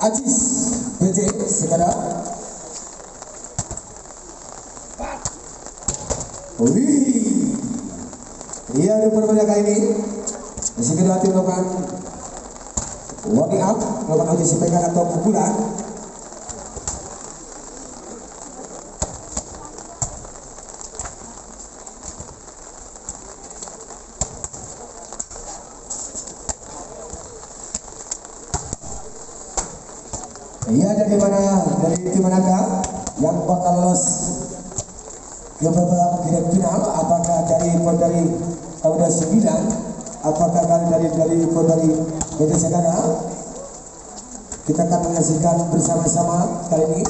Ajis BJ segera. Wih, iya di perbanyak kali ini segera dilakukan walking out, melakukan uji pegang atau pukulan. Iya, dari tim manakah yang bakal lolos ke babak final? Apakah dari Kauda 9, apakah dari BJ Sagara? Kita akan menyaksikan bersama-sama kali ini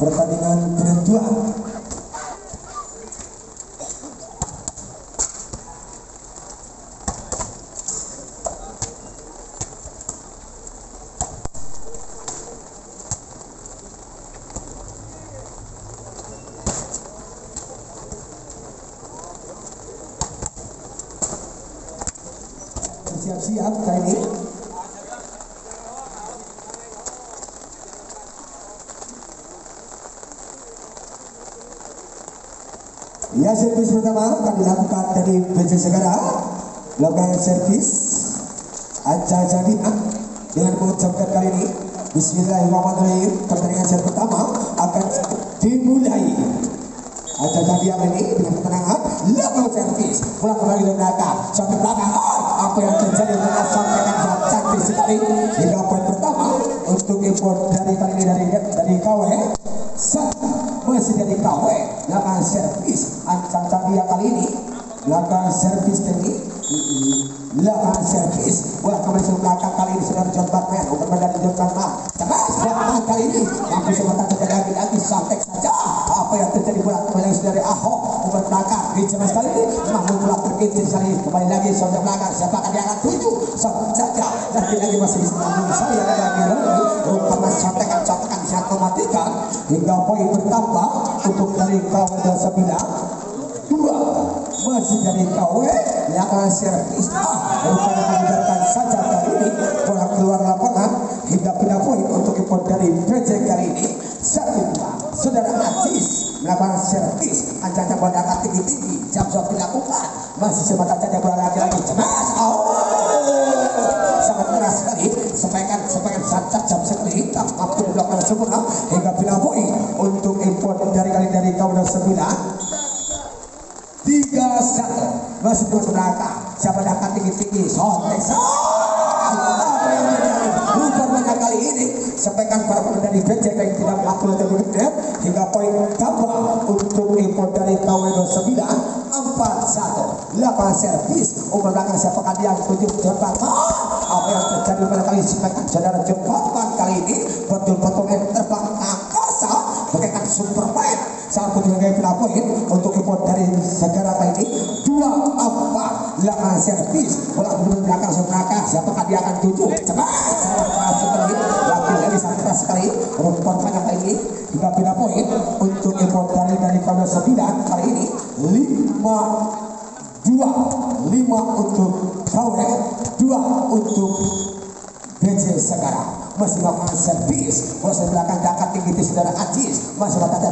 pertandingan penentuan. Siap-siap kali ini. Ya, servis pertama akan dilakukan dari BJ Sagara. Melakukan servis Aja-Aja dengan mengucapkan kali ini Bismillahirrahmanirrahim. Pertandingan set pertama akan dimulai. Aja-Aja ini dengan ketenangan lakukan servis pulang kembali ke belakang sampai belakang. Apa yang terjadi dengan sampaikan cantik sekali hingga poin pertama untuk import dari kali ini dari KW. Masih dari KW lakukan servis Ancang dia kali ini lakukan servis teknik, lakukan servis bola kembali ke belakang. Kali ini sudah John Batman bukan dari John Batman. Cepat kali ini mampu sebentar terjadi lagi santai saja. Apa yang terjadi bola kembali dari Ahok bukan belakang di cemas kali ini mampu bola terkincir sekali kembali lagi sampai belakang. Siapakah dia akan tuju sama saja lagi masih bisa menunggu saya lagi rupanya contekan bisa mematikan hingga poin bertambah untuk dari KW 9 2 masih dari KW yang akan servis rupanya mengejarkan saja kali ini bola keluar lapangan hingga pindah poin untuk import dari BJ kali ini. Saudara Ajis melakukan servis Ancang bola angkat tinggi-tinggi jam shot dilakukan masih sebatas saja bola lagi cemas sangat keras sekali sampaikan sangat jam sekali mampu dilakukan sempurna hingga pindah poin untuk import dari KW 9 3-1 masih terus belakang. Siapa yang akan tinggi-tinggi sontek lupa banyak kali ini sampaikan para pemain dari BJ yang tidak mampu terbentuk hingga poin tambah untuk import dari KW 9 4-1 lakukan servis umur belakang. Siapakah dia yang tujuh jembatan? Apa yang terjadi pada kali sampaikan saudara jembatan kali ini betul-betul terbang angkasa bagaikan Superman saat pun sebagai poin untuk import dari Sagara kali ini 2-4 lakukan servis bola belakang belakang. Siapakah dia akan tuju cepat sekali lagi sangat keras sekali rumput banyak kali ini hingga pindah poin untuk import dari KW 9 kali ini 5-2 untuk KW 2 untuk BJ Sagara. Masih melakukan servis bola belakang diangkat tinggi di saudara Ajis masih melakukan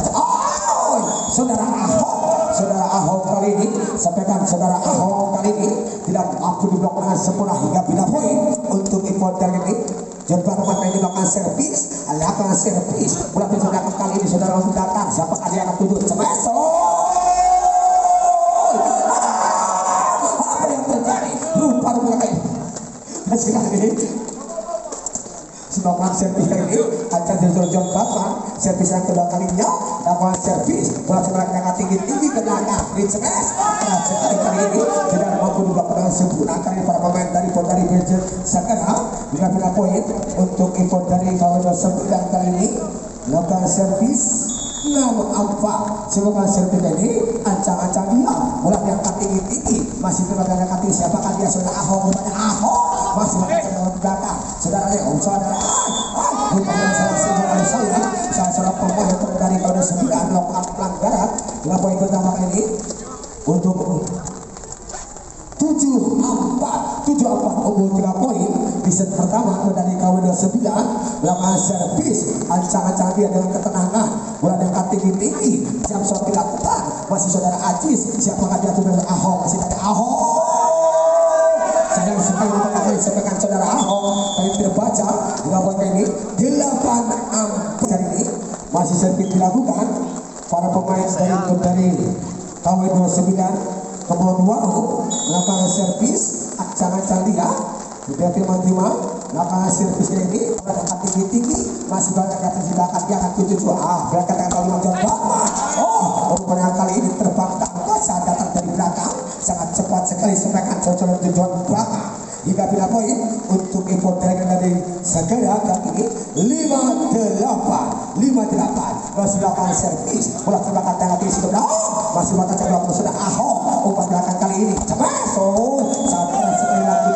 saudara Ahok kali ini sampaikan saudara Ahok kali ini tidak mampu diblok dengan sempurna hingga pindah poin untuk import dari ini. Jembatan mata ini melakukan servis bola belakang kali ini saudara untuk datang. Siapakah dia akan tuju cepat apa yang terjadi rupa-rupa masih kali ini melakukan servis kali ini akan John Batman servis yang kedua kalinya lakukan servis bola belakang tinggi-tinggi ke belakang di cemas sekali kali ini tidak mampu diblok dengan sempurna kali para pemain dari BJ Sagara dengan pindah poin untuk import dari KW 9 kali ini lakukan servis 6-4 semoga servis ini ancang-ancang dia bola diangkat tinggi-tinggi masih terbagai kaki. Siapakah dia? Saudara Ahok masih melakukan belakang saudara salah pemain dari KW 9 melakukan pelanggaran dengan poin pertama kali ini untuk 7-4 umur 3 poin di set pertama dari KW melakukan servis, ancang-ancang dia dengan ketenangan, bola yang tinggi-tinggi, siap shot dilakukan, masih saudara Ajis, siapakah dia tuh dari Ahok, masih dari Ahok. Sayang sekali untuk sepekan saudara Ahok, tapi terbaca dengan poin ini 8 kali ini masih servis dilakukan para pemain dari KW29 Kepulauan Waru melakukan servis, ancang-ancang dia. Sudah terima lapangan servisnya ini pada tinggi-tinggi masih banyak yang tersilakan dia akan tujuh berangkat dengan kali menjauh rupanya kali ini terbang saat datang dari belakang sangat cepat sekali sampaikan cocolan tujuan belakang hingga bila poin untuk import dari segera kali ini 58 masih lapangan servis bola terbakar tangan kiri sebelah masih mata coba sudah Ahok umpan belakang kali ini cepat saat sekali lagi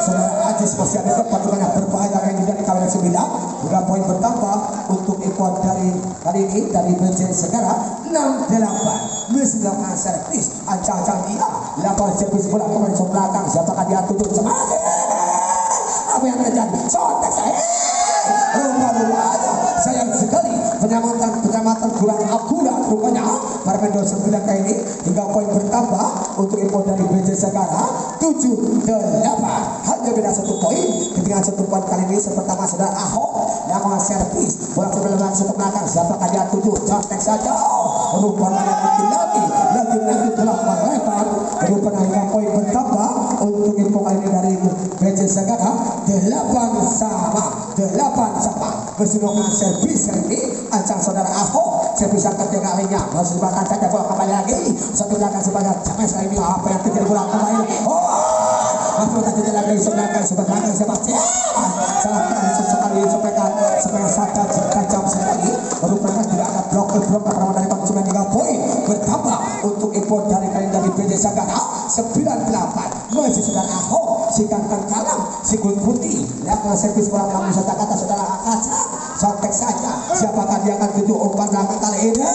saudara Ajis masih ada depan banyak berbahaya yang dari kawanan 9 hingga poin bertambah untuk import dari kali ini dari BJ Segara 68 masih lapangan servis ancang-ancang dia lapangan servis bola kembali ke belakang siapakah dia tutup semangat apa yang terjadi sontek saya rumah-rumahnya sayang sekali penyamatan kurang akurat rupanya para pemain 9 kali ini hingga poin bertambah untuk import dari BJ Segara 78 hanya beda 1 poin ketika 1 poin kali ini pertama saudara Ahok yang servis bola kembali ke belakang siapakah dia tujuh contek saja rupanya lagi telah melebar rupanya hingga poin bertambah untuk info kali ini dari BJ Segara 8 sama keseluruhan servis kali ini ancang saudara Ahok servis yang ketiga kalinya masih bahkan saja bola kembali lagi satu belakang sebanyak sampai sekali ini apa yang terjadi bola kembali masih terjadi lagi sebenarnya sepak salah sekali supaya sadar tajam sekali rupanya tidak ada blok pertama dari konsumen hingga poin bertambah untuk import dari kalian dari BJ Segara 98 masih saudara Ahok si ganteng kalam si kulit putih lakukan servis bola melalui kata saudara Akaca sontek saja siapakah dia akan tuju umpan belakang kali ini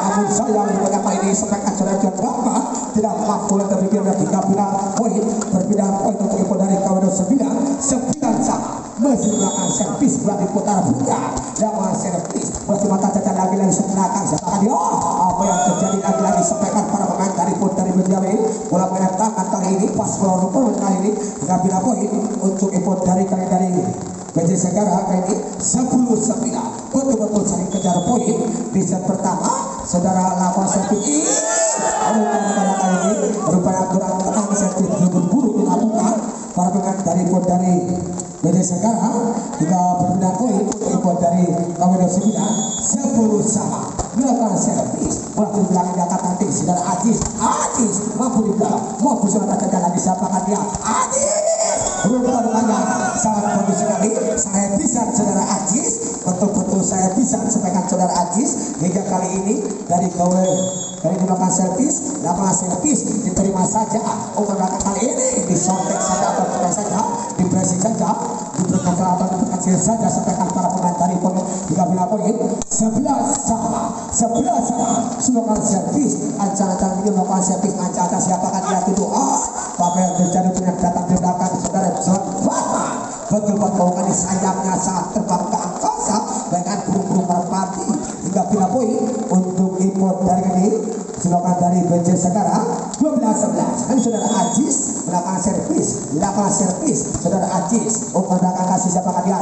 namun sayang rupanya kali ini sampaikan saudara John Bamba tidak mampu terpikir dan 3 poin berbeda poin untuk import dari kawanan 9 sama masih melakukan servis bola diputar bukan lakukan servis masih mata cacat lagi sebelakang siapakah dia apa yang terjadi lagi sampaikan para pemain dari Benjamin bola banyak tangan kali ini pas bola rupanya kali ini mengambil poin untuk import dari BJ Segara kali ini 10-9 betul-betul saling kejar poin di set pertama saudara lakukan servis rupanya kali ini rupanya kurang tenang servis berburu dilakukan para pemain dari BJ Segara hingga berbeda poin untuk import dari kawanan 9 10 sama melakukan servis bola di belakang di atas nanti saudara Ajis mampu di belakang mampu saudara terjadi lagi siapakah dia Ajis rupanya sangat bagus sekali saya bisa saudara Ajis betul-betul saya bisa sampaikan saudara Ajis hingga kali ini dari melakukan servis lapangan servis diterima saja umpan belakang kali ini disontek saja atau tidak saja dipresi saja diberikan atau dikecil saja sampaikan para pemain dari poin hingga bila poin 11 sama seluruh servis ancang-ancang ini melakukan servis ancang-ancang siapakah dia tuduh apa yang terjadi punya datang di belakang saudara John Batman betul-betul kali sayapnya saat terbang ke angkasa dengan burung-burung merpati hingga bila poin untuk import dari ini silakan dari BJ Segara 12-11 kan saudara Ajis melakukan servis lapangan servis saudara Ajis umpan belakang kasih siapakah dia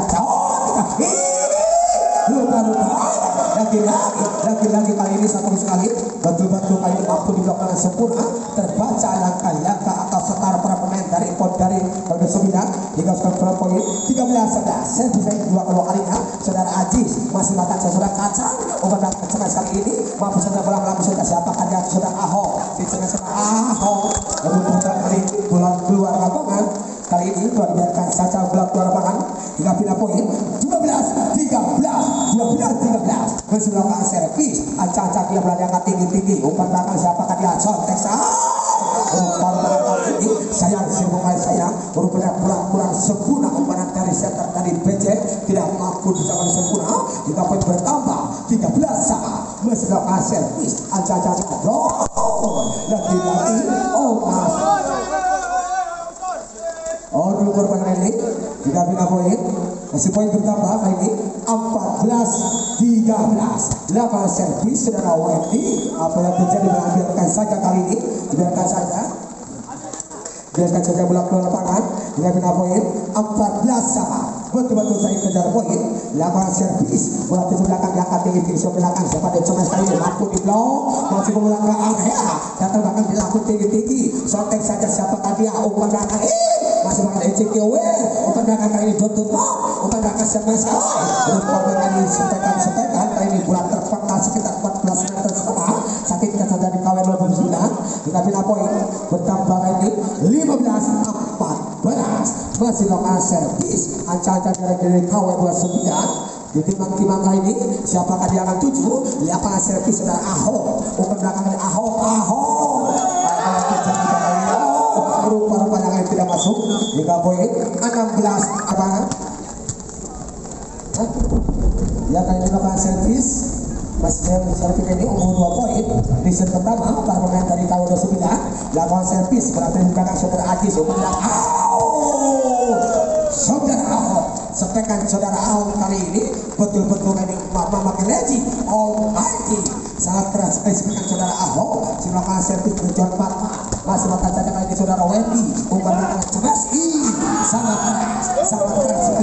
lagi kali ini satu sekali betul-betul kali ini mampu di blok dengan sempurna terbaca langkah-langkah atau setara para pemain dari import dari kode 9 hingga skor poin 13-11 servis dua kalinya saudara Ajis masih mata saudara Kacang umpan belakang sekali ini mampu saja bola melalui saudara siapakah dia saudara Ahok di tengah Ahok lalu kali ini bola keluar lapangan kali ini biarkan saja bola keluar lapangan hingga pindah poin 12-13 keseluruhan servis ancang-ancang dia berada tinggi-tinggi umpan belakang siapakah dia contek umpan belakang ini sayang rupanya kurang sempurna umpan dari setter dari BJ tidak mampu dicapai sempurna hingga poin bertambah 13 sama keseluruhan servis ancang-ancang lagi mas Oh, dulu permainan ini jika bina poin masih poin bertambah kali ini 14-13. Lakukan servis saudara Wendy. Apa yang terjadi biarkan saja kali ini, biarkan saja. Biarkan saja bola keluar lapangan. Jika bina poin 14 sama. Betul-betul saya kejar poin. Lakukan servis bola di belakang diangkat tinggi tinggi belakang. Siapa dia coba sekali mampu di blok masih bola ke area datang bahkan dilakukan tinggi-tinggi. Sontek saja siapakah dia umpan belakang masih bakal ECKW umpan belakang kali ini tutup umpan belakang siapa umpan belakang ini sepekan kali ini bola terpangkal sekitar 14 meter setengah sakit kata dari kawan 29. Kita bina poin bertambah kali ini 15-14 masih lokal servis ancang-ancang dari kawan 29 di timang-timang kali ini siapakah dia akan tuju lapangan servis saudara Ahok umpan belakang dari Ahok rupa-rupanya kali tidak masuk hingga poin 16 apa ya kali ini lapangan servis masih servis ini umur 2 poin di set pertama para pemain dari tahun 29 lapangan servis berarti di belakang saudara Ajis umpan belakang saudara Ahok sepekan saudara Ahok kali ini betul-betul ini Mama Kereji Almighty sangat keras sepekan saudara Ahok silakan servis berjuang masih makan cacat lagi saudara Wendy umpan belakang keras sangat keras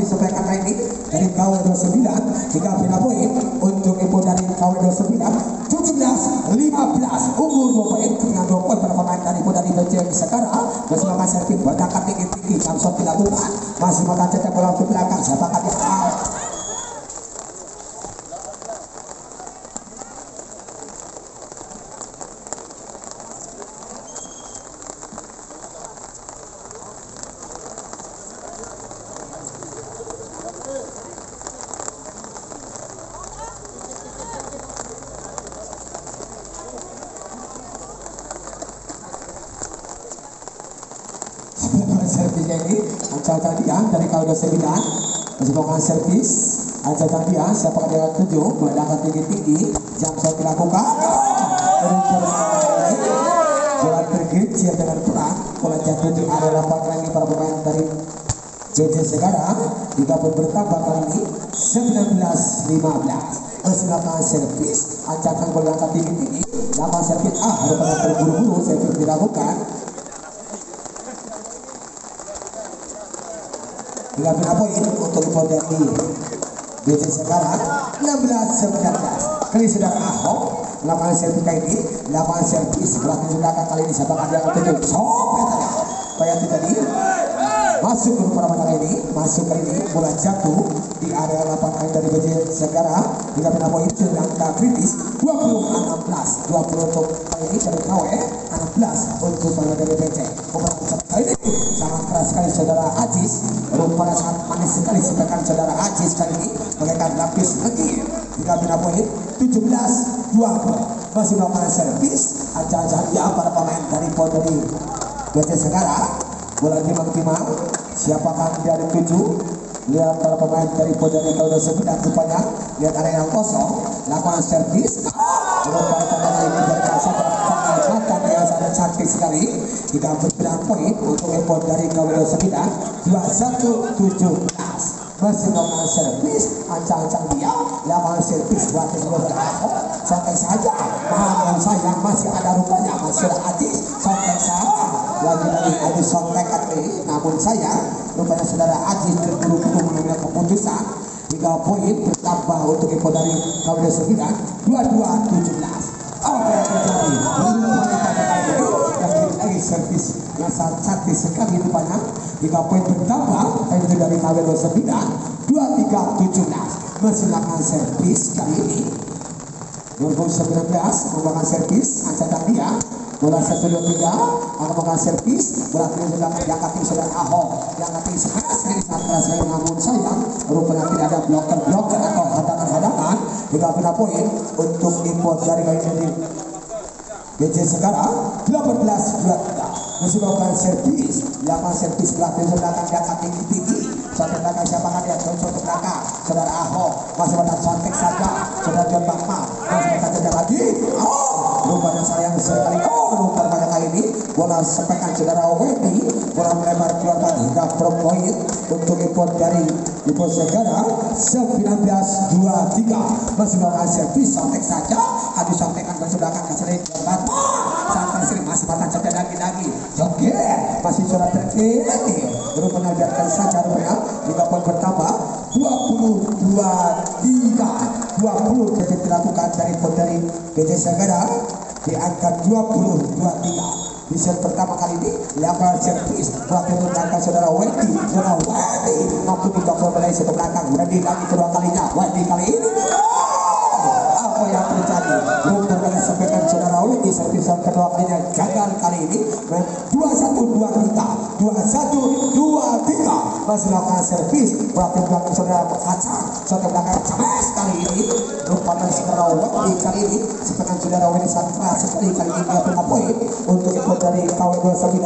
sepekan ini dari kawan 29 hingga bina poin untuk info dari kawan 29 17-15 umur 2 poin dengan 2 poin para pemain dari BC sekarang masih makan servis berangkat tinggi-tinggi langsung dilakukan masih makan cacat bola ke belakang siapakah dia servisnya ini ancang dia dari kawan 29 masih melakukan servis ancang dia siapakah dia tuju berangkat tinggi-tinggi jam shot dilakukan bola tergelincir dengan perang bola jatuh di area lapangan ini para pemain dari JJ sekarang juga bertambah kali ini 19-15 masih melakukan servis ancang bola angkat tinggi-tinggi lapangan servis rupanya terburu-buru servis dilakukan hingga bina poin untuk dari BC sekarang 16-19 kali saudara Ahok lapangan servis kali ini lapangan servis belakang belakang kali ini siapa dia akan tuju supaya tadi masuk ke para pemain ini masuk kali ini bola jatuh di area lapangan dari BC sekarang hingga bina poin sudah angka kritis 20-16 20 untuk kali ini dari KW 16 untuk para dari BC kali ini sangat keras sekali saudara Ajis rupanya sangat manis sekali sepekan saudara Ajis kali ini bagaikan lapis lagi hingga bina poin 17-20 masih melakukan servis ancang-ancang ya para pemain dari BC sekarang bola timang-timang siapakah dari 7 lihat para pemain dari tahun 9 rupanya lihat area yang kosong lakukan servis para pemain ini berikan saja pengamatan yang sangat cantik sekali kita berbilang poin untuk import dari kawan 9 21-17 masih melakukan servis ancang-ancang dia lakukan servis buat saudara Ahok sampai saja namun sayang masih ada rupanya masih ada Ajis sampai saja lagi-lagi Ajis sampai kali namun sayang rupanya saudara Ajis terburu-buru mengambil keputusan hingga poin bertambah untuk info dari kawan 9 22-17 apa yang terjadi lagi servis yang sangat cantik sekali rupanya hingga poin bertambah itu dari KW 29 23-17 masih melakukan servis kali ini 2019 membawa servis ancang dia bola 1-2-3 akan membawa servis bola diangkat tim saudara Ahok diangkat tim sekeras sekali namun sayang rupanya tidak ada bloker atau hadangan hingga bina poin untuk import dari kali ini BC sekarang 18-23 masih melakukan servis lapangan servis belakang diangkat tinggi-tinggi sampai belakang siapakah dia cocok ke belakang saudara Ahok masih pada cantik saja saudara John Bakma masih kita kejar lagi rupanya sayang sekali rupanya kali ini bola sepekan saudara Wedi, bola melebar keluar hingga poin untuk import dari Import Segara 19-23. Masih melakukan servis sontek saja, adu sontekan ke belakang ke sini sampai sini masih batang saja lagi oke masih surat terkini baru mengajarkan saja rupanya hingga poin bertambah 22-3 20 dilakukan dari PJ Segara di angka 20-23. Di set pertama kali ini lakukan servis waktu itu belakang saudara Wedi mampu dibakar mulai satu belakang Wedi lagi kedua kalinya Wedi kali ini apa yang terjadi belum kali sampaikan saudara Wedi servis kedua kalinya gagal kali ini 21-23 masih lakukan servis waktu belakang saudara Kacang satu belakang Cabes kali ini merupakan saudara Wedi kali ini sepekan saudara Wedi Satra sekali kali ini dia poin untuk ikut dari KW29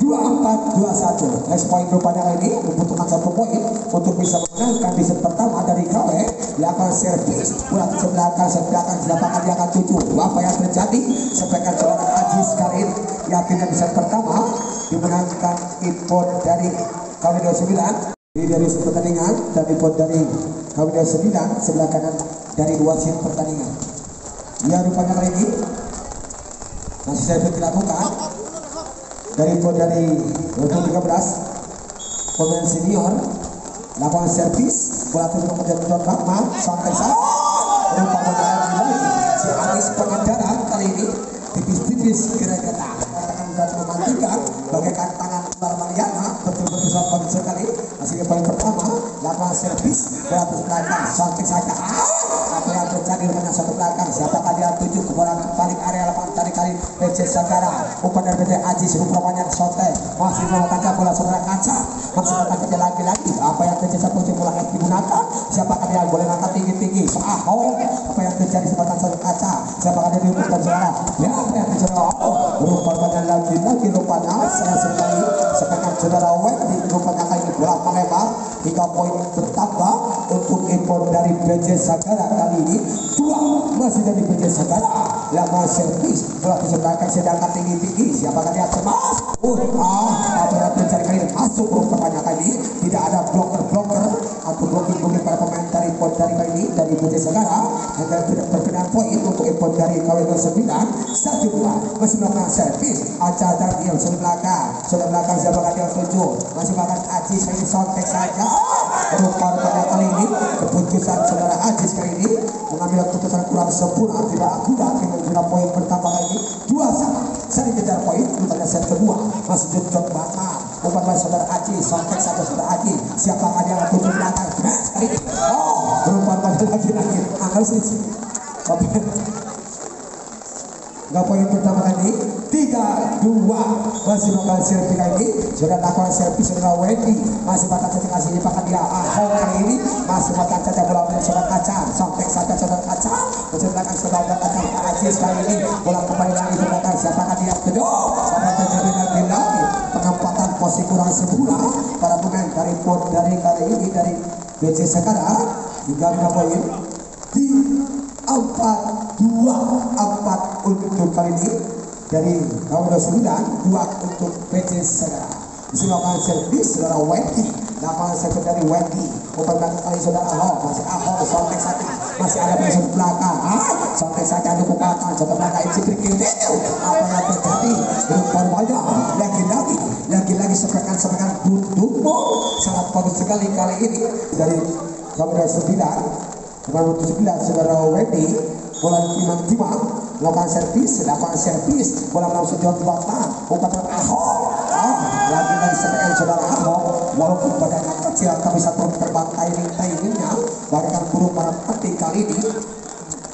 24-21. Next point rupanya ini membutuhkan satu poin untuk bisa menangkan di set pertama dari KW. Dia akan servis bola ke belakang dilakukan dia akan tuju. Apa yang terjadi? Sampaikan saudara Ajis kali ini yakinnya di set pertama dimenangkan import dari KW29 ini dari set pertandingan dan import dari KW29 sebelah kanan dari dua set pertandingan. Ya rupanya kali ini masih servis dilakukan dari import dari 2013 pemain senior lakukan servis bola turun menjadi Rahman sampai saat rupanya lagi si Aris pengendara kali ini tipis-tipis kira-kira dan memantikan bagaikan tangan luar Mariana betul-betul sangat sekali hasilnya poin pertama lakukan servis bola ke belakang sampai saja apa yang terjadi dengan satu belakang siapakah dia tuju ke bola balik area lapangan tadi kali PJ Sagara umpan dari PJ Ajis rupanya sote masih melakukan bola saudara Kaca masih melakukan lagi-lagi apa yang terjadi satu bola digunakan siapakah dia boleh angkat tinggi-tinggi apa yang terjadi sebatang satu Kaca siapakah dia diumumkan saudara ya apa yang terjadi rupanya lagi rupanya saya sekali sepekan saudara Wedi rupanya kali ini bola melebar hingga poin bertambah untuk import dari PJ Sagara kali ini 2 masih dari PJ Sagara lama servis bola ke belakang sedangkan tinggi-tinggi siapakah dia cemas apa yang terjadi kali ini masuk rupanya kali ini tidak ada bloker atau blocking para pemain dari import dari kali ini dari PJ Sagara agar tidak berkenan poin untuk import dari KW29 1-2 masih melakukan servis Aca dan Diel sudah belakang siapakah dia tuju masih makan Ajis ini sontek saja rupanya kali ini keputusan saudara Ajis kali ini mengambil keputusan kurang sempurna tidak akurat dengan poin pertama kali ini 2-1 saya kejar poin rupanya set kedua masih jujur banget umpan saudara Ajis sontek saja saudara Ajis siapakah dia tuju belakang kali ini rupanya lagi angkat sih nggak poin pertama kali 3-2 masih bakal servis kali ini sudah lakukan servis saudara Wedi masih bakal cacat kasih pakai dia kali ini masih bakal cacat bola dari saudara Kaca sampai saja saudara Kaca mencetakkan saudara Kaca Ajis kali ini bola kembali lagi ke belakang siapakah dia kedua sampai terjadi lagi penempatan posisi kurang sempurna para pemain dari kali ini dari PJ Sagara hingga poin di 4-2 untuk kali ini dari KW29 2 untuk PJ Sagara bisa melakukan servis saudara Wedi lapangan servis dari Wedi umpan belakang kali saudara masih sontek saja masih ada besok belakang sontek saja ada kekuatan saudara belakang Cipri itu apa yang terjadi rupanya lagi-lagi sepekan Dumo sangat bagus sekali kali ini dari KW29 saudara Wedi bola timang lakukan servis bola langsung jauh di belakang umpan lagi sepekan saudara walaupun badannya kecil tapi satu terbang timingnya bagaikan burung para petik kali ini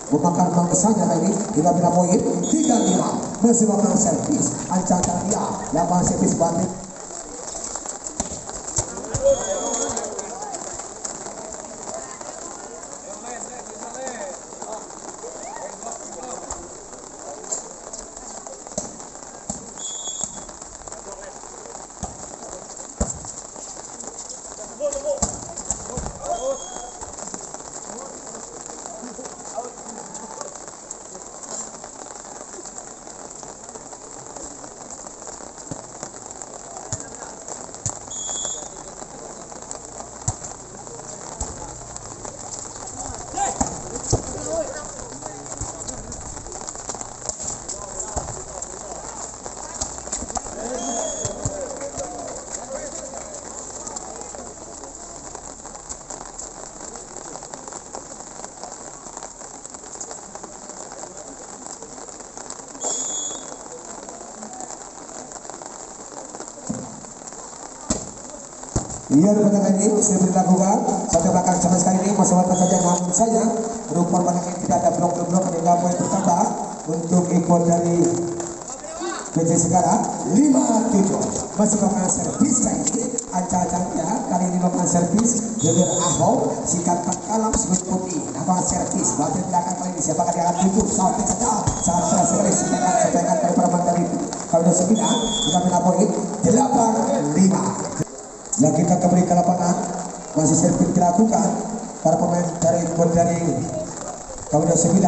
memakan bangsanya ini hingga bila poin 3-5 masih melakukan servis ancaman dia lakukan servis balik Iya rupanya kali ini sudah dilakukan sampai belakang sama sekali ini masih watak saja, namun saya rupanya ini tidak ada blok-blok yang poin pertama untuk ikut dari BC sekarang 5-7 masih melakukan servis kali ini ancang-ancangnya kali ini melakukan servis Junior Ahok sikat kalam sebut putih melakukan servis bagian belakang kali ini siapakah dia akan tutup sampai saja sangat keras sekali sepekan dari perempuan dari Kauda 9 kita pindah poin 8-5. Nah kita kembali ke lapangan masih servis dilakukan para pemain dari Kauda 9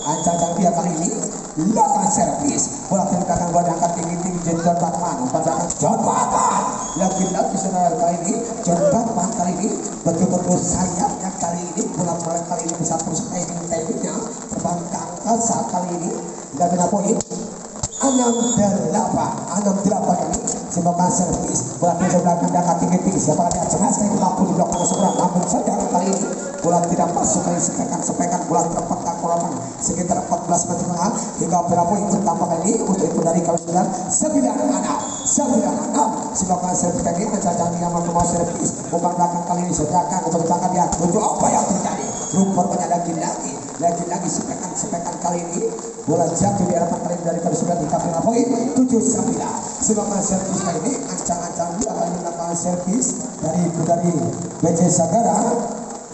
ancang-ancang dia kali ini lakukan servis bola ke belakang bola diangkat tinggi-tinggi John Batman umpan John Batman lagi-lagi saudara kali ini John Batman kali ini betul-betul sayapnya kali ini bola kali ini bisa terus timingnya terbang ke angkasa kali ini tidak bina poin 6-8 ini semoga servis bola ke belakang diangkat tinggi-tinggi siapa dia cemas kali ini mampu di belakang seberang namun saja kali ini bola tidak masuk kali sepekan bola terpetak kolam sekitar 14 meter tengah hingga berapa yang bertambah kali ini untuk itu dari Kauda 9 9-6 semoga servis kali ini ancang yang mampu servis umpan belakang kali ini sedangkan untuk belakang dia untuk apa yang terjadi rupanya lagi-lagi sepekan kali ini bola jatuh di hadapan kali ini dari Kauda 9 hingga berapa poin 7-9 semoga servis kali ini ancang dia kali ini melakukan servis dari BC Sagara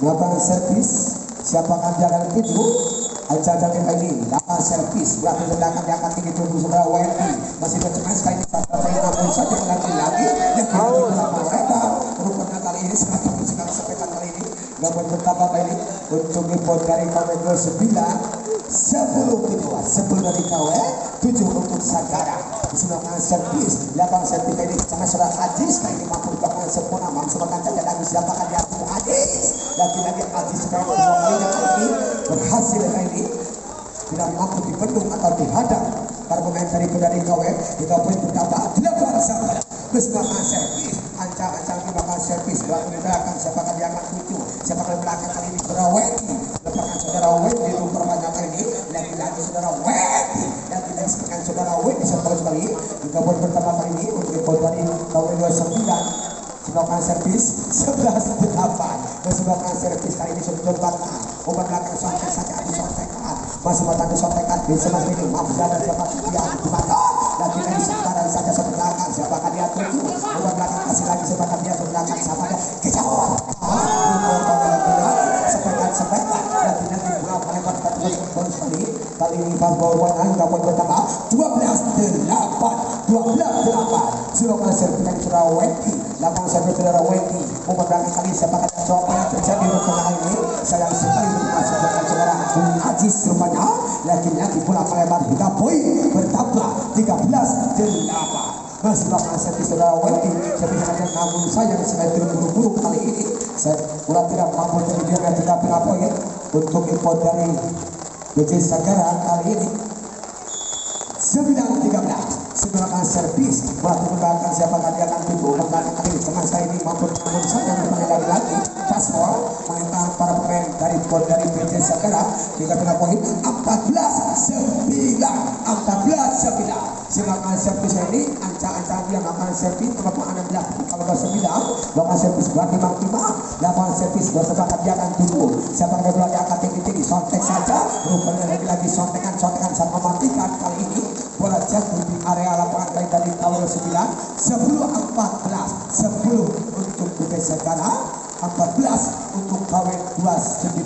melakukan servis siapakah dia akan tuju ancang-ancang kali ini lakukan servis bola ke belakang diangkat tinggi tunggu sebelah WNP masih bercemas kali ini sampai namun saja lagi yang bola mereka rupanya kali ini sangat bagus sekali sepekan kali ini dapat bertambah kali ini untuk impor dari Kauda 9 10 dari Kauda 7 untuk Sagara melakukan servis lakukan servis kali ini sama saudara Ajis kali ini mampu melakukan sempurna mampu melakukan lagi siapakah dia Ajis lagi-lagi Ajis sekarang kali ini berhasil kali ini tidak mampu dibendung atau dihadang para pemain dari Kauda hingga poin bertambah 8-9 melakukan servis ancang-ancang melakukan servis belakang siapakah dia akan tuju siapakah belakang kali ini saudara Wendy lepaskan saudara Wendy itu perbanyak kali ini lagi-lagi saudara Wendy lagi-lagi sepekan saudara Wendy serta sekali hingga poin bertambah kali ini untuk ikut dari Kauda 9 melakukan servis 11-8 melakukan servis kali ini sudah berbatang umpan belakang sampai saja ada sontekan masih batang disontekan bisa masih ini mampu jalan siapa dia dimakan lagi-lagi sementara saja satu belakang siapakah dia tuju umpan belakang kasih lagi siapakah dia belakang siapa dia kejauhan sepekan lagi-lagi berapa lebar bonus kali ini pas bawah angka poin bertambah 12-8 silakan servis dari saudara Wendy lakukan servis saudara Wendy umpan belakang kali siapakah dia coba yang terjadi rupanya ini sayang sekali masuk dengan saudara Ajis rupanya lagi-lagi bola melebar hingga poin bertambah 13-8 masih melakukan servis saudara Wendy servis saja namun sayang sekali terburu-buru kali ini bola tidak mampu terjadi hingga poin untuk impor dari BC Sagara kali ini 9-13 sebelah servis bola terbelakang siapakah dia akan tuju belakang kali ini teman saya ini mampu namun saja kembali lagi paspor menentang para pemain dari BC Sagara hingga poin 14-9 silakan servis ini ancang-ancang dia melakukan servis terlepas 16 kalau 9 melakukan servis berarti maksimal lakukan servis bersepakat dia akan tunggu siapa yang belakang akan tinggi-tinggi sontek saja rupanya lagi-lagi sontekan sama mematikan kali ini bola jatuh di area lapangan kali dari Kauda 9 10-14 10 untuk BC Sagara 14 untuk Kauda 29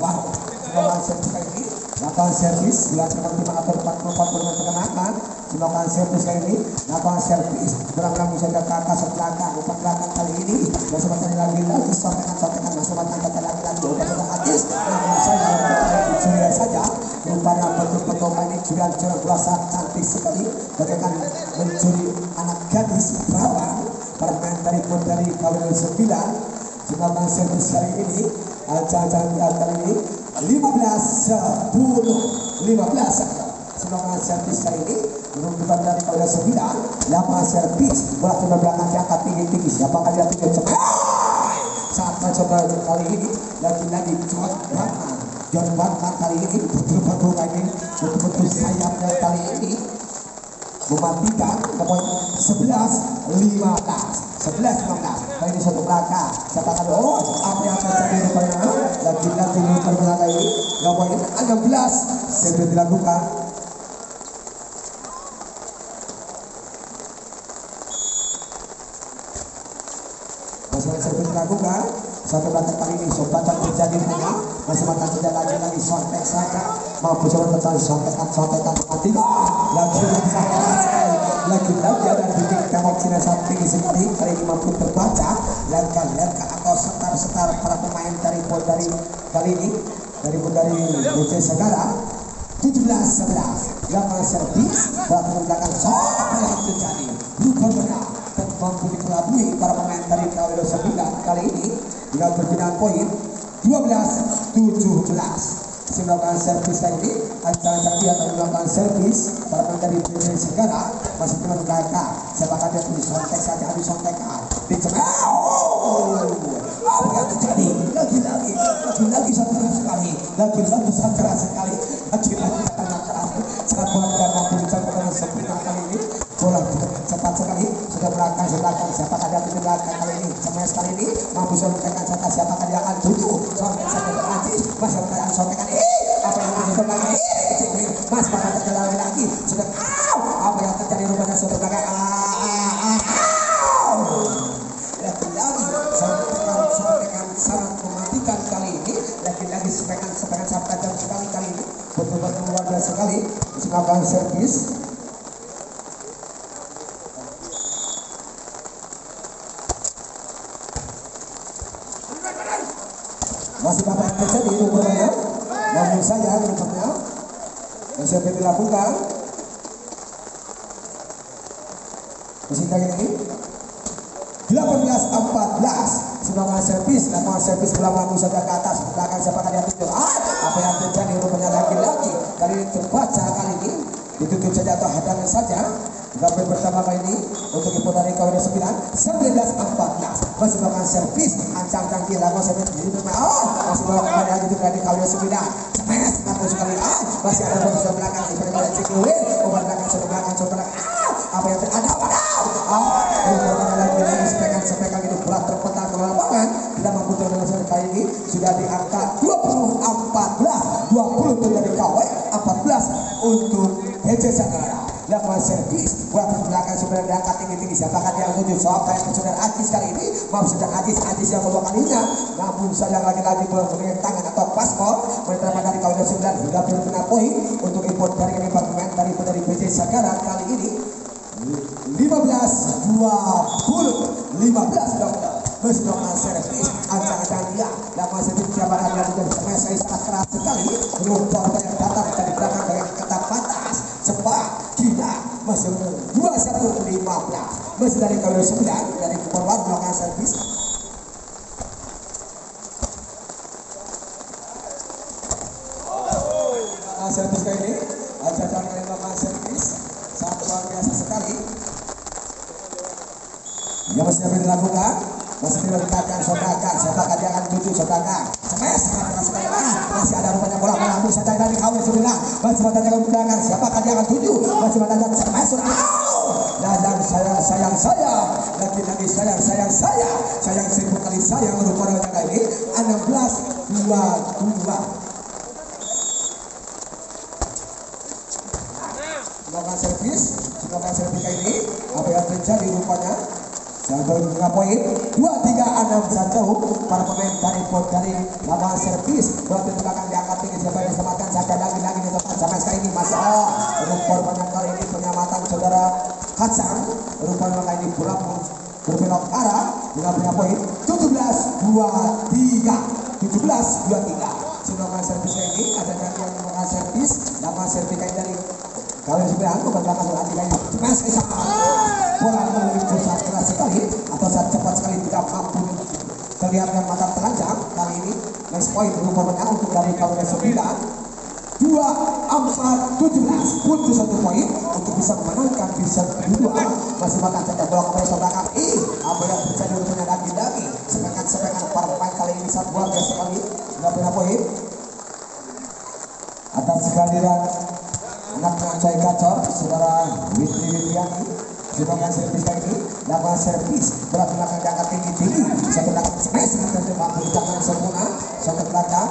baru silakan servis ini lakukan servis bila teman-teman atau 40 perkenalkan silakan servis kali ini lakukan servis berang-berang saja ke atas belakang umpan belakang kali ini masuk lagi sontekan masuk lagi umpan habis namun saya mencuri saja rupanya betul-betul ini curian berasa cantik sekali bagaikan mencuri anak gadis perawan permain dari Kauda 9 silakan servis kali ini ancang-ancang kali ini 15-10 semoga servis kali ini menunjukkan dari Kauda 9 lakukan servis bola ke belakang diangkat tinggi-tinggi siapakah dia tuju cepat saat mencoba kali ini lagi-lagi John Batman kali ini betul-betul sayapnya kali ini mematikan ke poin 11-15 11-15. Kali ini satu belakang. Siapa kali? Oh, apa yang terjadi rupanya? Lagi-lagi muter belakang ini. Yang poin 16. Sebelum dilakukan. Masih sebelum dilakukan. Satu belakang kali ini sombatan terjadi rupanya. Masih makan tidak lagi sontek saja. Mampu coba terjadi sontekan mati. Lagi-lagi ada bikin tembok Cina samping sekali. Kali ini mampu terbaca. Langkah atau setar para pemain dari kali ini dari BC Sagara. 17-11. Lapangan servis belakang sampai yang terjadi lupa benar dan mampu dikelabui para pemain dari KW 9 kali ini dengan perbedaan poin 12-17. Melakukan servis kali ini ancang-ancang dia akan melakukan servis para pemain dari BC Sagara masih teman belakang. Siapakah dia punya sontek saja habis sontekan di apa yang terjadi? Lagi satu sekali, lagi sangat keras sekali, lagi sangat keras. Sangat bola tidak mampu dicapai sempurna kali ini. Bola cepat sekali sudah belakang. Siapakah dia di belakang kali ini? Semuanya sekali ini mampu sontekan saja. Siapakah dia akan tuju? Sontek saja terajis. Masih akan sontekan. Apa yang terjadi lagi? Mas bakal terjadi lagi. Sudah apa yang terjadi rupanya sudah belakang. Sontekan sangat mematikan kali ini. Lagi sepekan sangat tajam sekali kali ini. Betul-betul luar biasa sekali. Melakukan servis. Masih apa yang terjadi rupanya. Namun saja rupanya yang sudah dilakukan. Mesin kali ini 18-14. Semangat servis, lapangan servis belakang saja ke atas, belakang siapa yang tutup. Apa yang terjadi rupanya lagi-lagi kali ini terbaca kali ini ditutup saja atau hadangan saja. Tapi pertama kali ini untuk ibu dari KW 9 19-14 masih melakukan servis ancang-ancang dia lakukan servis masih melakukan ada gitu dari KW 9 smash atau sekali masih ada posisi belakang di belakang Cikuwin belakang apa yang terjadi lagi sepekan itu berat terpental ke lapangan tidak mampu terjadi kali ini sudah di angka 20-14 20 terjadi KW 14 untuk BC Sagara. Lakukan servis buat belakang sebenarnya diangkat tinggi-tinggi. Siapakah yang tujuh? Soal kayak saudara Ajis kali ini. Maaf sedang Ajis yang kedua kalinya. Namun sayang lagi-lagi menggunakan tangan atau paspor menerima dari KW 9 hingga berkena poin untuk import dari ini pemain dari BC Sagara kali ini 15-20 Masih melakukan servis ancang-ancang dia. Lakukan servis siapakah yang menjadi saya sangat keras sekali. Rumput yang datang dari belakang dengan ketat batas cepat gila. Masih 21-15 masih dari KW 9 dari forward melakukan servis. Servis kali ini ancang-ancang kali melakukan servis sangat luar biasa sekali. Yang masih dapat dilakukan masih dilakukan sodakan. Siapakah dia akan tuju sodakan smash sekali masih ada rupanya bola melambung saja dari KW 9 masih matanya menggunakan. Siapakah dia akan tuju masih matanya smash dan sayang saya lagi-lagi sayang seribu kali sayang rupanya ini 16-22 melakukan servis kali ini. Apa yang terjadi rupanya sampai 5 poin 2-3-6 jauh para pemain dari lapangan servis buat di belakang diangkat tinggi. Siapa yang diselamatkan saja lagi di tempat sampai sekali ini masih rupanya kali ini penyelamatkan saudara Hasan rupanya kali ini berbelok arah dengan punya poin 17-23 sudah melakukan servis kali ini. Ada yang melakukan servis lapangan servis kali dari KW 9 bukan belakang lagi smash bola meluncur saat keras sekali atau saat cepat sekali tidak mampu kelihatan mata telanjang. Kali ini nice point rupanya untuk dari KW 9 24-17 butuh 1 poin untuk bisa memenangkan di set kedua. Masih makan saja bola kembali ke belakang. Apa yang terjadi rupanya lagi-lagi sepekan para pemain kali ini sangat luar biasa sekali tidak punya poin atas kehadiran anak Cai Gacor saudara Witri Witriani Dilakukan servis kali ini, lakukan servis bola belakang diangkat tinggi-tinggi, satu belakang smash dengan tembak ucapan sempurna, satu belakang